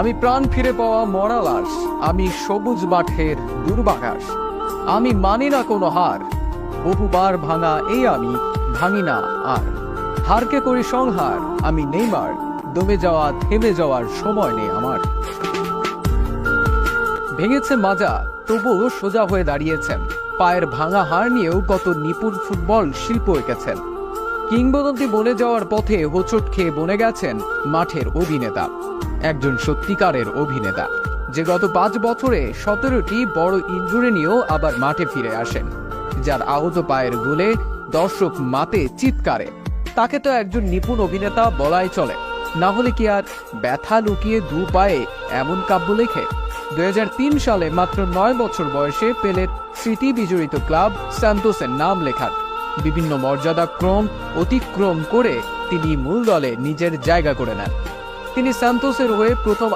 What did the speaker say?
আমি প্রাণ ফিরে পাওয়া মরা লাশ, আমি সবুজ মাঠের দুর্বাঘাস। আমি মানি না কোনো হার, বহুবার ভাঙা এই আমি ভাঙি না আর। হারকে করি সংহার, আমি নেইমার, দমে যাওয়া থেমে যাওয়ার সময় নেই আমার। ভেঙেছে মাজা, তবুও সোজা হয়ে দাঁড়িয়েছেন। পায়ের ভাঙা হার নিয়েও কত নিপুণ ফুটবল শিল্প এঁকেছেন। কিংবদন্তি বনে যাওয়ার পথে হোঁচট খেয়ে বনে গেছেন মাঠের অভিনেতা, একজন সত্যিকারের অভিনেতা, যে গত 5 বছরে 17টি বড় ইনজুরি নিয়েও আবার মাঠে ফিরে আসেন, যার আহত পায়ের গোলে দর্শক মাতে চিৎকারে। তাকে তো একজন নিপুণ অভিনেতা বলাই চলে, না হলে কি আর ব্যথা লুকিয়ে দু পায়ে এমন কাব্য লেখে? 2003 সালে মাত্র 9 বছর বয়সে পেলের স্মৃতি বিজড়িত ক্লাব সান্তোসের নাম লেখান। বিভিন্ন মর্যাদাক্রম অতিক্রম করে তিনি মূল দলে নিজের জায়গা করে নেন। তিনি সান্তোসের হয়ে প্রথম